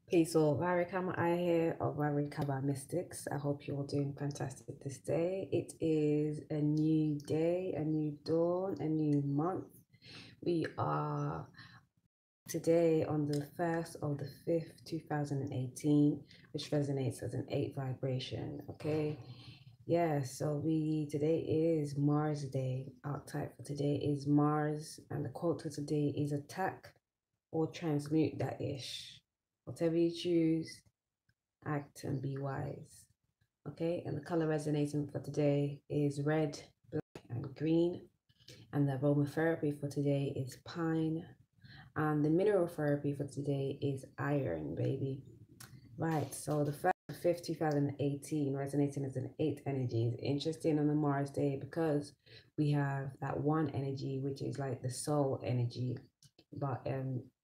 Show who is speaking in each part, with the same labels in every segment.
Speaker 1: Peace all. RaRe Ka Maai here of RaRe Ka Maai Mystics. I hope you're all doing fantastic this day. It is a new day, a new dawn, a new month. We are today on the 1st of the 5th, 2018, which resonates as an 8 vibration. Okay. Yeah, so today is Mars Day. Archetype for today is Mars, and the quote for today is attack or transmute that ish. Whatever you choose, act and be wise. Okay, and the color resonating for today is red, black, and green. And the aromatherapy for today is pine. And the mineral therapy for today is iron, baby. Right, so the 5th, 2018, resonating as an 8 energy is interesting on the Mars day because we have that one energy, which is like the soul energy, but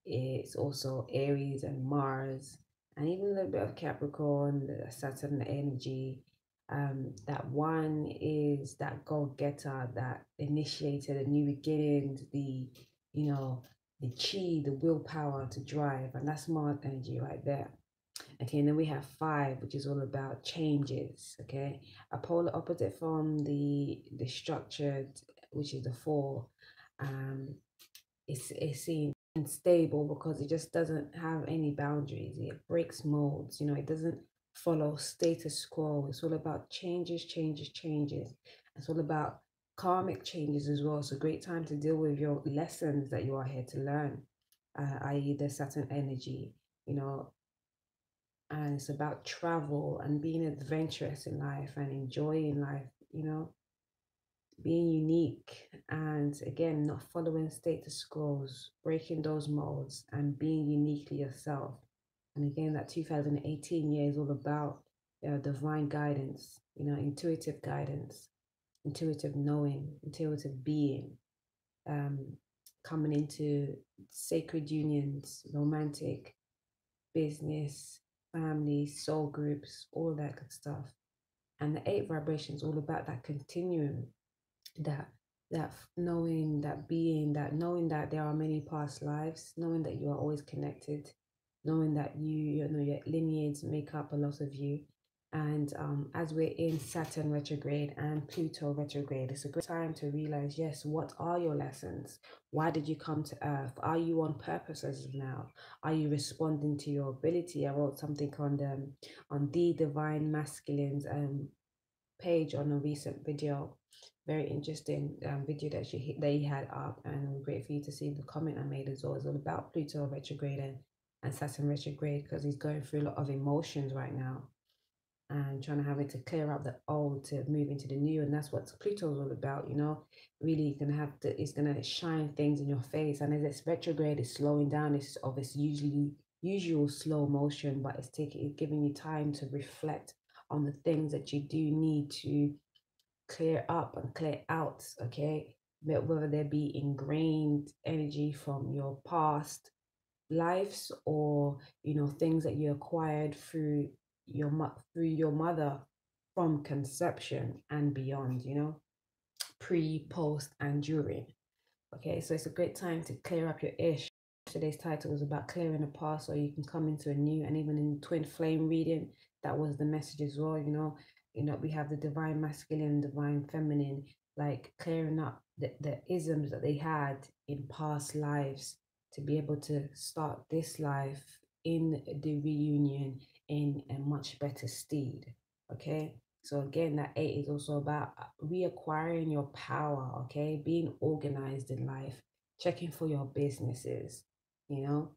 Speaker 1: it's also Aries and Mars, and even a little bit of Capricorn, the Saturn energy. That one is that go-getter, that initiated a new beginnings, you know, the chi, the willpower to drive, and that's Mars energy right there. Okay, and then we have 5, which is all about changes. Okay, a polar opposite from the structured, which is the 4. Um, it's seen unstable because it just doesn't have any boundaries. It breaks molds. It doesn't follow status quo. It's all about changes, changes, changes. It's all about karmic changes as well. So great time to deal with your lessons that you are here to learn, i.e. the Saturn energy. You know, and it's about travel and being adventurous in life and enjoying life. Being unique, and again not following status quos, breaking those molds and being uniquely yourself. And again, that 2018 year is all about divine guidance, intuitive guidance, intuitive knowing, intuitive being, um, coming into sacred unions, romantic, business, family, soul groups, all that good stuff. And the 8 vibration is all about that continuum, that knowing, that being, that knowing that there are many past lives, knowing that you are always connected, knowing that your lineage make up a lot of you. And as we're in Saturn retrograde and Pluto retrograde, it's a great time to realize, yes, what are your lessons? Why did you come to Earth? Are you on purpose as of now? Are you responding to your ability? I wrote something on the Divine Masculines page on a recent video, very interesting video that he had up, and great for you to see the comment I made as well. It's all about Pluto retrograde and Saturn retrograde because he's going through a lot of emotions right now and trying to have it to clear up the old to move into the new, and that's what Pluto's all about. Really gonna have to, it's gonna shine things in your face, and as it's retrograde, it's slowing down. It's of its usual slow motion, but it's giving you time to reflect on the things that you do need to clear up and clear out. Okay, whether there be ingrained energy from your past lives, or things that you acquired through your mother from conception and beyond, pre, post, and during. Okay, so it's a great time to clear up your ish. Today's title is about clearing the past so you can come into a new, and even in twin flame reading, that was the message as well. We have the divine masculine, divine feminine, like clearing up the isms that they had in past lives to be able to start this life in the reunion in a much better steed. Okay, so again, that 8 is also about reacquiring your power, okay? Being organized in life, checking for your businesses, you know?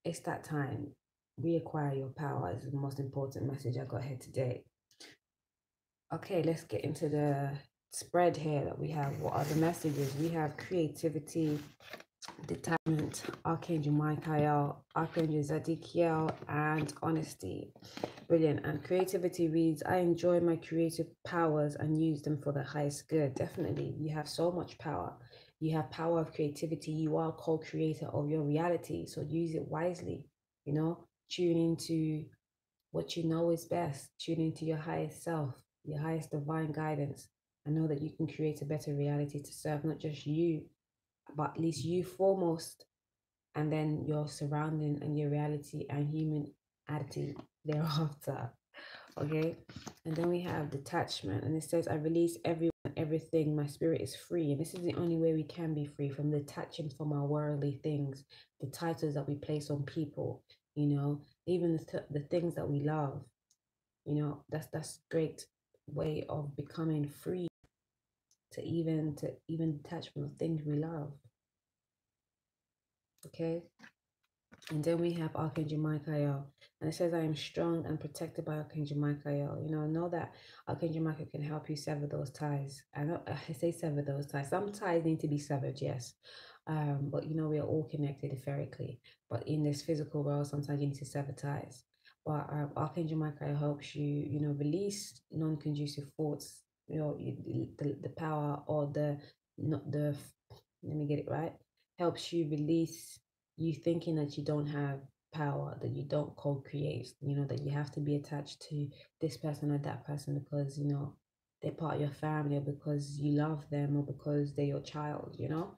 Speaker 1: It's that time. Reacquire your power is the most important message I got here today. Okay, let's get into the spread here that we have. What are the messages? We have creativity, detachment, Archangel Michael, Archangel Zadkiel, and honesty. Brilliant. And creativity reads, I enjoy my creative powers and use them for the highest good. Definitely. You have so much power. You have power of creativity. You are co-creator of your reality. So use it wisely. Tune into what you know is best. Tune into your highest self, your highest divine guidance. And know that you can create a better reality to serve not just you, but at least you foremost, and then your surrounding and your reality and human attitude thereafter. Okay, and then we have detachment, and it says, I release everyone, everything, my spirit is free. And this is the only way we can be free, from detaching from our worldly things, the titles that we place on people, you know, even the things that we love, you know. That's great way of becoming free, to even detach from the things we love. Okay, and then we have Archangel Michael, and it says, I am strong and protected by Archangel Michael. You know that Archangel Michael can help you sever those ties. I say sever those ties. Some ties need to be severed, yes. But you know, we are all connected etherically. But in this physical world, sometimes you need to sever ties. But Archangel Michael helps you, you know, release non-conducive thoughts, you know, the power, or the, not the, let me get it right, helps you release you thinking that you don't have power, that you don't co-create, you know, that you have to be attached to this person or that person because, you know, they're part of your family, or because you love them, or because they're your child, you know.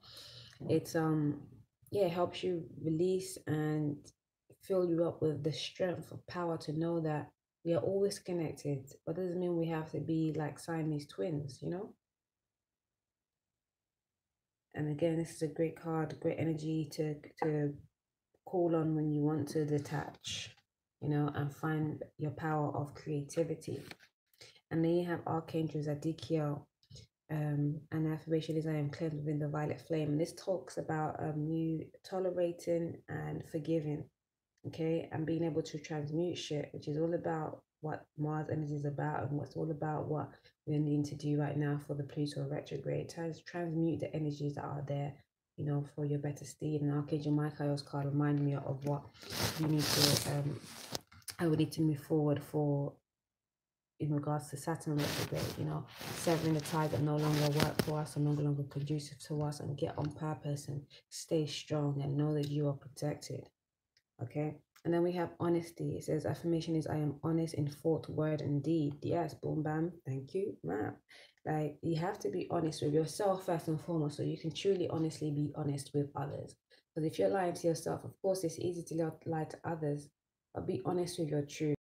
Speaker 1: It's yeah, it helps you release and fill you up with the strength of power to know that we are always connected, but doesn't mean we have to be like Siamese twins, you know. And again, this is a great card, great energy to call on when you want to detach, you know, and find your power of creativity. And then you have Archangel Zadkiel, and the affirmation is, I am cleansed within the violet flame. And this talks about you tolerating and forgiving, okay, and being able to transmute shit, which is all about what Mars energy is about, and what's all about what we're needing to do right now for the Pluto retrograde. Transmute the energies that are there, you know, for your better steed. And Archangel Michael's card reminded me of what we need to I would need to move forward for in regards to Saturn retrograde, you know, severing the ties that no longer work for us and no longer conducive to us, and get on purpose and stay strong and know that you are protected. Okay. And then we have honesty. It says, affirmation is, I am honest in thought, word, and deed. Yes, boom, bam. Thank you, ma'am. Like, you have to be honest with yourself first and foremost, so you can truly honestly be honest with others. Because if you're lying to yourself, of course, it's easy to lie to others, but be honest with your truth.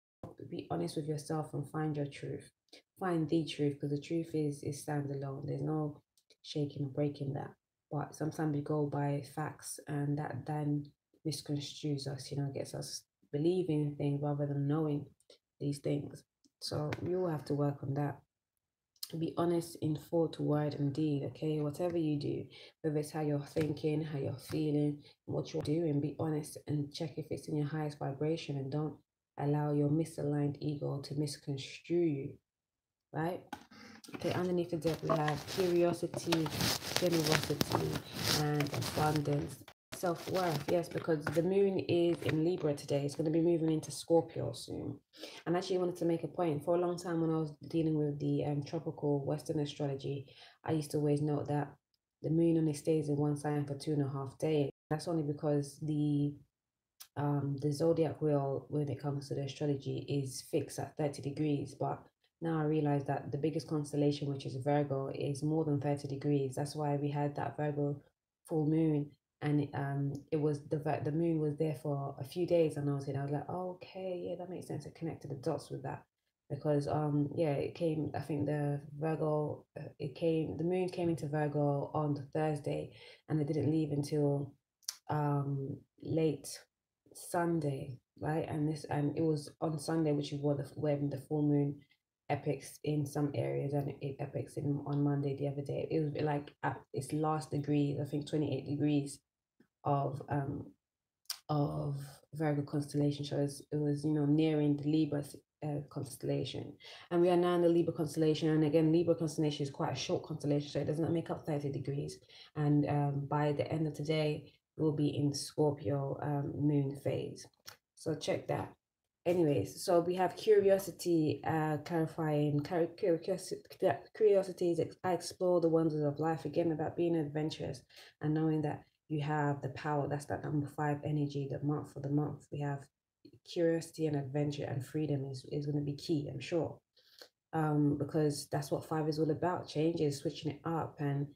Speaker 1: Be honest with yourself and find your truth. Find the truth, because the truth is stands alone. There's no shaking or breaking that. But sometimes we go by facts, and that then misconstrues us, you know, gets us believing things rather than knowing these things. So we all have to work on that. Be honest in thought, word, and deed, okay? Whatever you do, whether it's how you're thinking, how you're feeling, what you're doing, be honest and check if it's in your highest vibration, and don't allow your misaligned ego to misconstrue you, right? Okay, underneath the deck we have curiosity, generosity, and abundance. Self-worth, yes, because the moon is in Libra today. It's going to be moving into Scorpio soon. And actually, I wanted to make a point. For a long time, when I was dealing with the tropical Western astrology, I used to always note that the moon only stays in one sign for 2.5 days. That's only because the zodiac wheel, when it comes to the astrology, is fixed at 30 degrees. But now I realize that the biggest constellation, which is Virgo, is more than 30 degrees. That's why we had that Virgo full moon, and it was the moon was there for a few days, and I was like, oh, okay, yeah, that makes sense. I connected the dots with that, because yeah, it came, I think the Virgo, the moon came into Virgo on the Thursday, and it didn't leave until late Sunday, right? And it was on Sunday, which is when the full moon epics in some areas, and it epics on Monday the other day. It was like at its last degrees, I think 28 degrees of of Virgo constellation. So it was, you know, nearing the Libra constellation, and we are now in the Libra constellation. And again, Libra constellation is quite a short constellation, so it does not make up 30 degrees. And by the end of today, we'll be in Scorpio moon phase. So check that. Anyways, so we have curiosity, clarifying. Curiosity is I explore the wonders of life, again about being adventurous and knowing that you have the power. That's that number 5 energy, the month for the month. We have curiosity and adventure, and freedom is going to be key, I'm sure. Because that's what 5 is all about. Changes, switching it up, and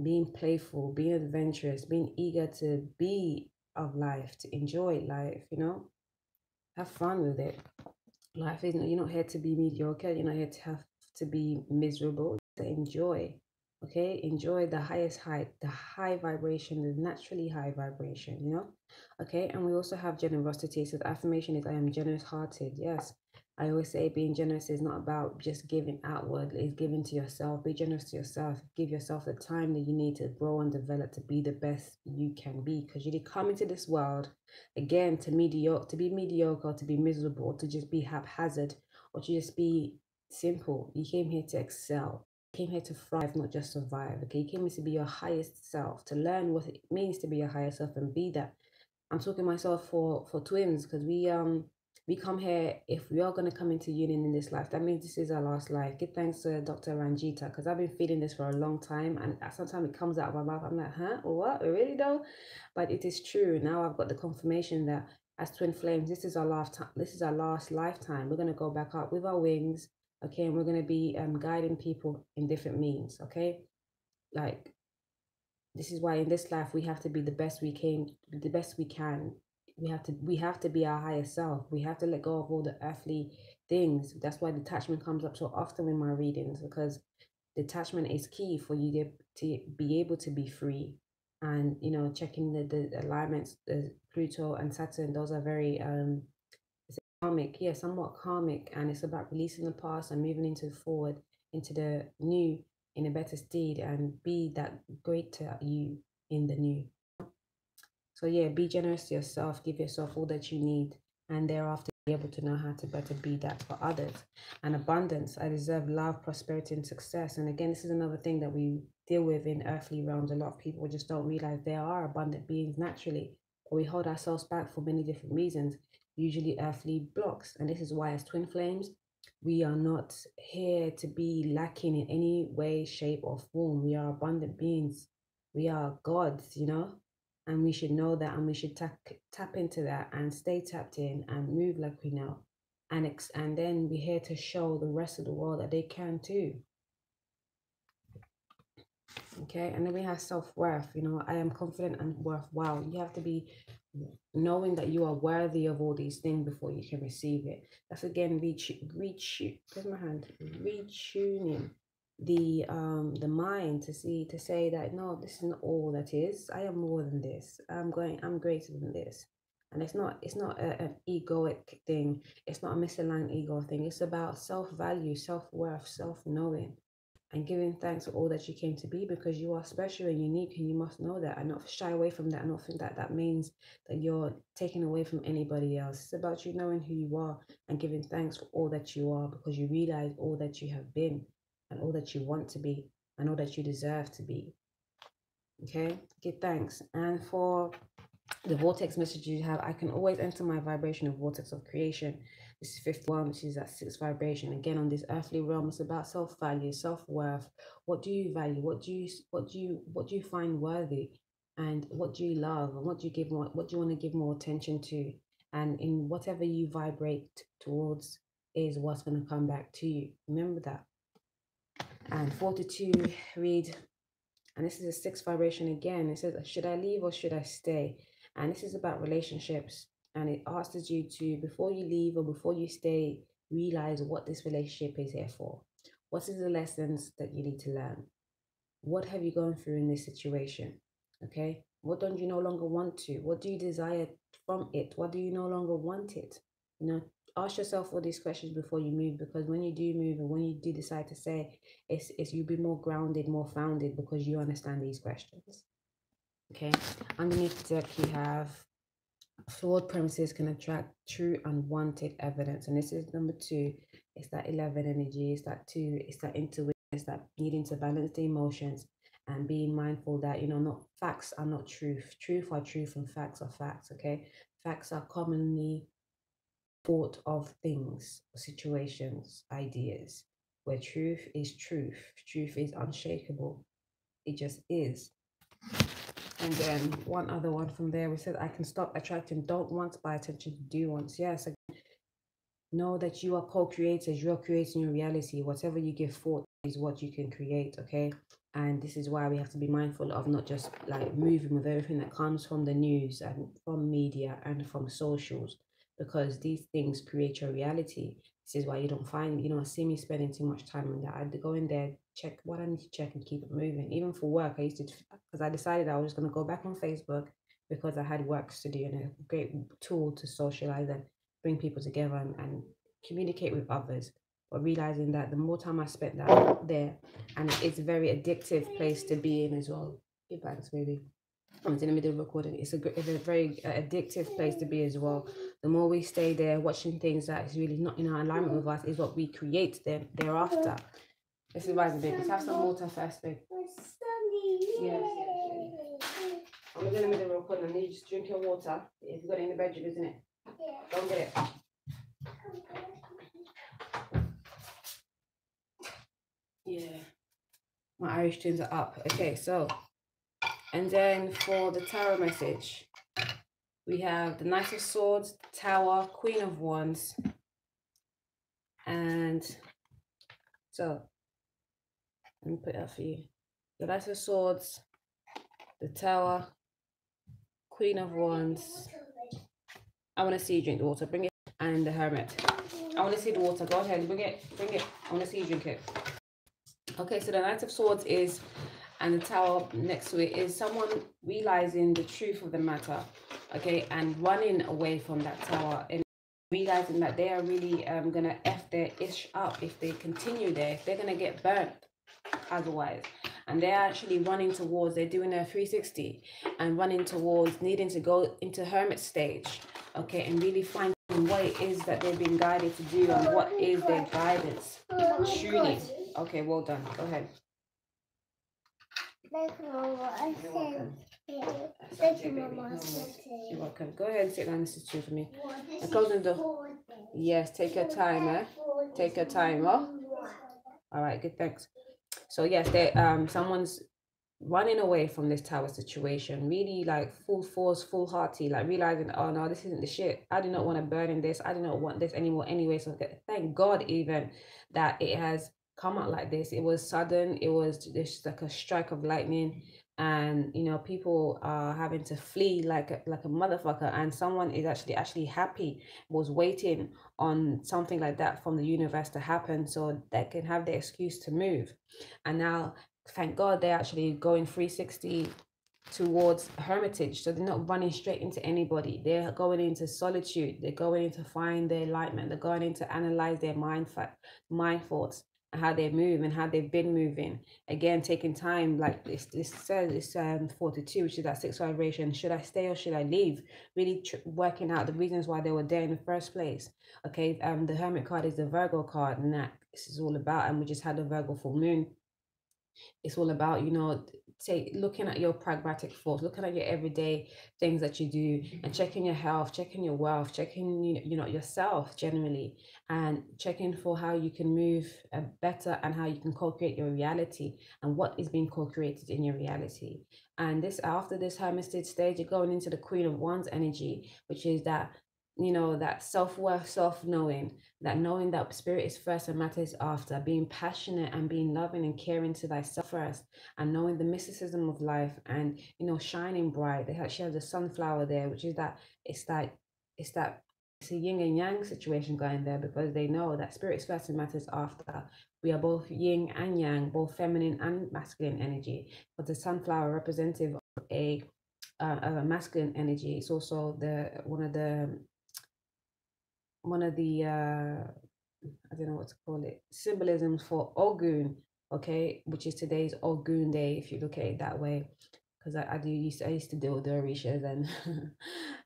Speaker 1: being playful, being adventurous, being eager to be of life, to enjoy life, you know, have fun with it. Life isn't, you're not here to be mediocre, you're not here to have to be miserable, to enjoy. Okay, enjoy the highest height, the high vibration, the naturally high vibration, you know. Okay, and we also have generosity. So the affirmation is I am generous hearted. Yes, I always say being generous is not about just giving outward, it's giving to yourself. Be generous to yourself. Give yourself the time that you need to grow and develop to be the best you can be. Because you did come into this world again to be mediocre, to be miserable, or to just be haphazard, or to just be simple. You came here to excel. You came here to thrive, not just survive. Okay, you came here to be your highest self, to learn what it means to be your higher self and be that. I'm talking myself for twins, because we come here, if we are going to come into union in this life, that means this is our last life. Give thanks to Dr. Ranjita, because I've been feeling this for a long time, and sometimes it comes out of my mouth. I'm like, huh, or what? Really though? But it is true. Now I've got the confirmation that as twin flames, this is our lifetime. This is our last lifetime. We're going to go back up with our wings, okay, and we're going to be guiding people in different means, okay. Like, this is why in this life we have to be the best we can. We have to be our higher self. We have to let go of all the earthly things. That's why detachment comes up so often in my readings, because detachment is key for you to be able to be free. And you know, checking the alignments, the Pluto and Saturn, those are very karmic, yeah, somewhat karmic, and it's about releasing the past and moving into the forward, into the new, in a better steed, and be that greater you in the new. So yeah, be generous to yourself, give yourself all that you need, and thereafter be able to know how to better be that for others. And abundance, I deserve love, prosperity, and success. And again, this is another thing that we deal with in earthly realms. A lot of people just don't realize there are abundant beings naturally, but we hold ourselves back for many different reasons, usually earthly blocks. And this is why, as twin flames, we are not here to be lacking in any way, shape, or form. We are abundant beings. We are gods, you know, and we should know that, and we should tap into that and stay tapped in and move like we know, and then we're here to show the rest of the world that they can too. Okay, and then we have self-worth. You know, I am confident and worthwhile. You have to be knowing that you are worthy of all these things before you can receive it. That's again where's my hand, retuning the mind to say that no, this is not all that is. I am more than this. I'm greater than this. And it's not an egoic thing. It's not a misaligned ego thing. It's about self-value, self-worth, self-knowing, and giving thanks for all that you came to be, because you are special and unique, and you must know that and not shy away from that. I don't think that that means that you're taking away from anybody else. It's about you knowing who you are and giving thanks for all that you are, because you realize all that you have been and all that you want to be and all that you deserve to be. Okay, give thanks. And for the vortex message you have, I can always enter my vibration of vortex of creation. This is 51, which is that 6th vibration. Again, on this earthly realm, it's about self-value, self-worth. What do you value? What do you find worthy? And what do you love? And what do you want to give more attention to? And in whatever you vibrate towards is what's going to come back to you. Remember that. And 42, read, and this is a 6th vibration again. It says, should I leave or should I stay? And this is about relationships. And it asks you to, before you leave or before you stay, realize what this relationship is here for. What is the lessons that you need to learn? What have you gone through in this situation? Okay. What don't you no longer want to? What do you desire from it? What do you no longer want it? You know, ask yourself all these questions before you move, because when you do move and when you do decide to say, it's you'll be more grounded, more founded, because you understand these questions. Okay. Underneath the deck, you have flawed premises can attract true unwanted evidence. And this is number 2. It's that 11 energy. It's that 2. It's that intuition. It's that needing to balance the emotions and being mindful that, you know, not facts are not truth. Truth are truth and facts are facts. Okay. Facts are commonly thought of things, situations, ideas, where truth is truth. Truth is unshakable. It just is. And then one other one from there, we said, I can stop attracting don't wants by attention to do wants. Yes, know that you are co-creators. You're creating your reality. Whatever you give forth is what you can create, okay? And this is why we have to be mindful of not just like moving with everything that comes from the news and from media and from socials, because these things create your reality. This is why you don't see me spending too much time on that. I go in there, check what I need to check, and keep it moving. Even for work, I used to, because I decided I was going to go back on Facebook because I had works to do, and a great tool to socialize and bring people together and communicate with others. But realizing that the more time I spent that there, and it's a very addictive place to be in as well. Give thanks, baby. I was in the middle of recording. It's a very addictive place to be as well. The more we stay there watching things that is really not in our alignment with us is what we create thereafter. Let's advise the baby. Let's have some water first, babe. Yes. I'm in the middle of recording. I need you to drink your water. If you got it in the bedroom, isn't it? Don't get it. Yeah. My Irish tunes are up. Okay, so, and then for the tarot message, we have the Knight of Swords, Tower, Queen of Wands, and so, let me put that for you. The Knight of Swords, the Tower, Queen of Wands. I want to see you drink the water. Bring it. And the Hermit. I want to see the water. Go ahead. Bring it. I want to see you drink it. Okay, so the Knight of Swords is, and the Tower next to it is someone realizing the truth of the matter, okay, and running away from that tower and realizing that they are really gonna F their ish up if they continue there, if they're gonna get burnt otherwise. And they're actually running towards, they're doing a 360 and running towards needing to go into Hermit stage, okay, and really find what it is that they've been guided to do and what is their guidance truly. Okay, well done. Go ahead. Thank you, Mama. Thank you, Mama. You're welcome. Go ahead and sit down and sit for me. And close the door. Yes, take your time, eh? Take your time, oh? All right, good, thanks. So yes, they someone's running away from this tower situation, really like full force, full hearty, like realizing, oh no, this isn't the shit. I do not want to burn in this. I do not want this anymore anyway. So thank God even that it has come out like this. It was sudden. It was just like a strike of lightning, and you know, people are having to flee like a motherfucker, and someone is actually happy, was waiting on something like that from the universe to happen so they can have the excuse to move. And now thank God they're actually going 360 towards hermitage. So they're not running straight into anybody. They're going into solitude. They're going in to find their enlightenment. They're going in to analyze their mind thoughts and how they move and how they've been moving. Again, taking time, like this says, it's 42, which is that 6 vibration. Should I stay or should I leave? Really working out the reasons why they were there in the first place. Okay, the Hermit card is the Virgo card, and that this is all about, and we just had the Virgo full moon. It's all about, you know, looking at your pragmatic thoughts, looking at your everyday things that you do, and checking your health, checking your wealth, checking you know yourself generally, and checking for how you can move better and how you can co-create your reality and what is being co-created in your reality. And this, after this hermitage stage, you're going into the Queen of Wands energy, which is that, you know, that self-worth, self-knowing, that knowing that spirit is first and matter is after, being passionate and being loving and caring to thyself first, and knowing the mysticism of life, and you know, shining bright. She has a sunflower there, which is that it's a yin and yang situation going there, because they know that spirit is first and matter is after. We are both yin and yang, both feminine and masculine energy, but the sunflower representative of a masculine energy. It's also one of the I don't know what to call it, symbolisms for Ogun, okay, which is today's Ogun Day, if you look at it that way, because I used to deal with the Orishas and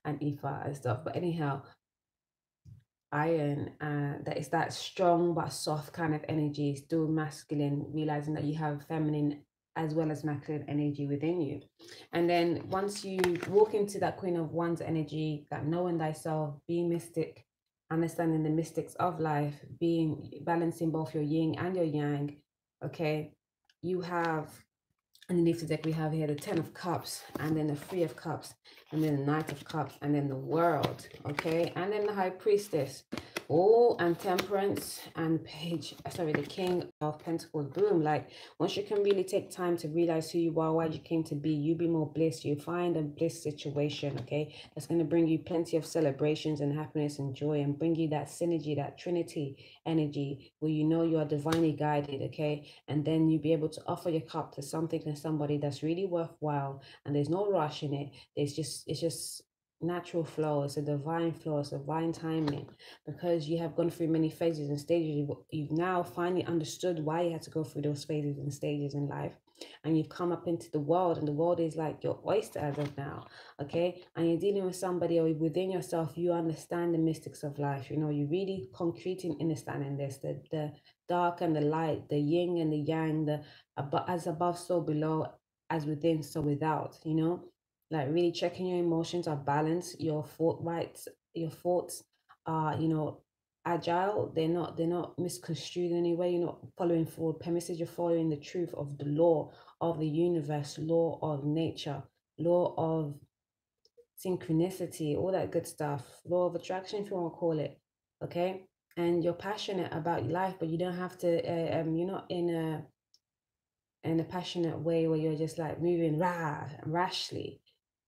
Speaker 1: and Ifa and stuff. But anyhow, iron, that is that strong but soft kind of energy, still masculine, realizing that you have feminine as well as masculine energy within you. And then once you walk into that Queen of Wands energy, that knowing thyself, being mystic, understanding the mystics of life, balancing both your yin and your yang, okay, you have underneath the deck, we have here the 10 of Cups, and then the 3 of Cups, and then the Knight of Cups, and then the World, okay, and then the High Priestess. Oh, and Temperance and the King of Pentacles. Boom. Like, once you can really take time to realize who you are, why you came to be, you be more bliss. You find a bliss situation, okay? That's going to bring you plenty of celebrations and happiness and joy, and bring you that synergy, that trinity energy where you know you are divinely guided, okay? And then you be able to offer your cup to something and somebody that's really worthwhile, and there's no rush in it. It's just natural flow. It's a divine flow. It's a divine timing, because you have gone through many phases and stages. You've now finally understood why you had to go through those phases and stages in life, and you've come up into the world, and the world is like your oyster as of now, okay? And you're dealing with somebody, or within yourself, you understand the mystics of life. You know, you really concrete in understanding this, the dark and the light, the yin and the yang, the as above so below, as within so without, you know, like really checking your emotions are balanced, your thoughts are, you know, agile. They're not misconstrued in any way. You're not following forward premises. You're following the truth of the law of the universe, law of nature, law of synchronicity, all that good stuff, law of attraction, if you want to call it. Okay. And you're passionate about life, but you don't have to you're not in a passionate way where you're just like moving rashly.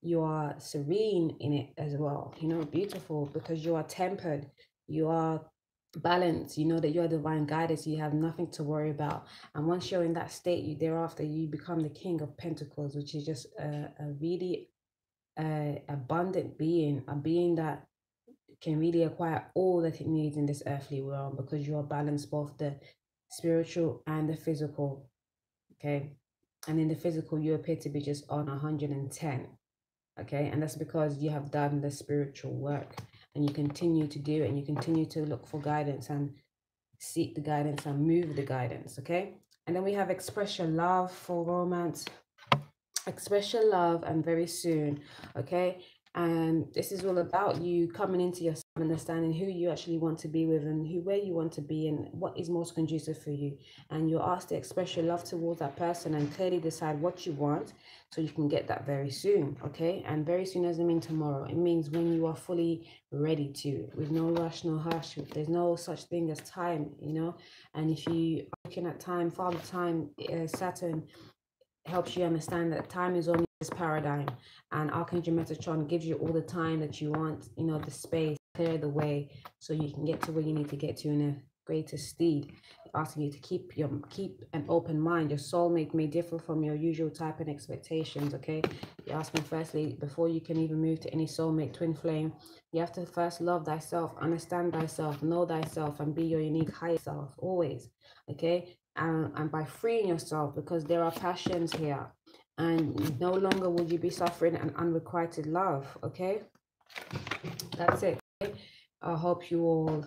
Speaker 1: You are serene in it as well, you know, beautiful, because you are tempered, you are balanced, you know that you're divine guidance, you have nothing to worry about. And once you're in that state, thereafter you become the King of Pentacles, which is just a really abundant being, a being that can really acquire all that it needs in this earthly realm, because you are balanced, both the spiritual and the physical. Okay. And in the physical, you appear to be just on 110. Okay. And that's because you have done the spiritual work, and you continue to do it, and you continue to look for guidance and seek the guidance and move the guidance. Okay. And then we have express your love for romance, express your love, and very soon. Okay. And this is all about you coming into yourself, understanding who you actually want to be with, and where you want to be, and what is most conducive for you. And you're asked to express your love towards that person and clearly decide what you want, so you can get that very soon. Okay. And very soon doesn't mean tomorrow. It means when you are fully ready to, with no rush, no hush. There's no such thing as time, you know. And if you are looking at time, Father Time, Saturn helps you understand that time is only this paradigm, and Archangel Metatron gives you all the time that you want, you know, the space, clear the way, so you can get to where you need to get to in a greater steed. Asking you to keep an open mind. Your soulmate may differ from your usual type and expectations. Okay, you're asking firstly, before you can even move to any soulmate, twin flame, you have to first love thyself, understand thyself, know thyself, and be your unique higher self always. Okay. And by freeing yourself, because there are passions here, and no longer will you be suffering an unrequited love. Okay, that's it. Okay? I hope you all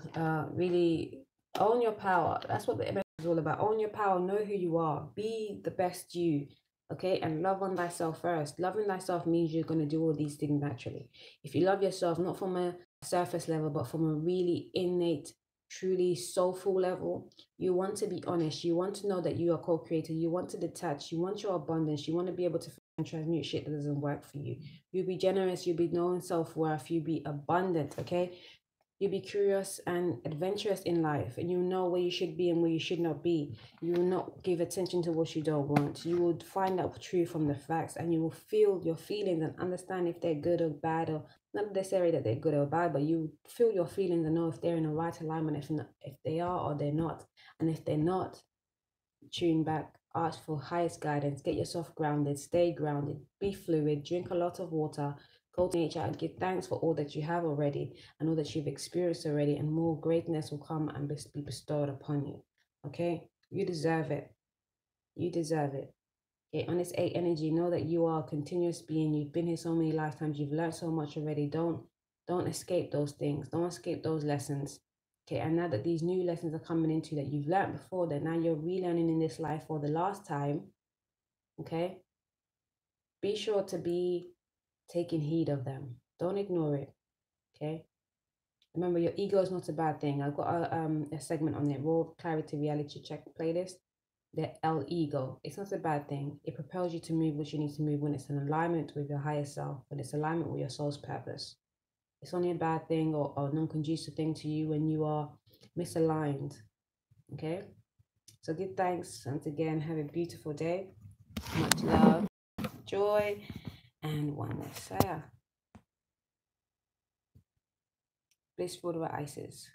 Speaker 1: really own your power. That's what the message is all about. Own your power, know who you are, be the best you. Okay, and love on thyself first. Loving thyself means you're going to do all these things naturally. If you love yourself, not from a surface level, but from a really innate, truly soulful level, you want to be honest. You want to know that you are co-creator. You want to detach. You want your abundance. You want to be able to transmute shit that doesn't work for you. You'll be generous. You'll be knowing self-worth. You'll be abundant. Okay, you'll be curious and adventurous in life, and you know where you should be and where you should not be. You will not give attention to what you don't want. You will find out truth from the facts, and you will feel your feelings and understand if they're good or bad, or not necessarily that they're good or bad, but you feel your feelings and know if they're in the right alignment, if they are or they're not. And if they're not, tune back, ask for highest guidance, get yourself grounded, stay grounded, be fluid, drink a lot of water, go to nature and give thanks for all that you have already and all that you've experienced already, and more greatness will come and be bestowed upon you. Okay, you deserve it. You deserve it. Okay, on this 8 energy, know that you are a continuous being. You've been here so many lifetimes. You've learned so much already. Don't escape those things. Don't escape those lessons. Okay, and now that these new lessons are coming into that you've learned before, that now you're relearning in this life for the last time. Okay, be sure to be taking heed of them. Don't ignore it. Okay, remember, your ego is not a bad thing. I've got a segment on it, Raw Clarity Reality Check playlist. The L ego. It's not a bad thing. It propels you to move what you need to move when it's in alignment with your higher self, when it's alignment with your soul's purpose. It's only a bad thing or non-conducive thing to you when you are misaligned. Okay? So give thanks once again. Have a beautiful day. Much love, joy, and oneness. Bliss for the Isis.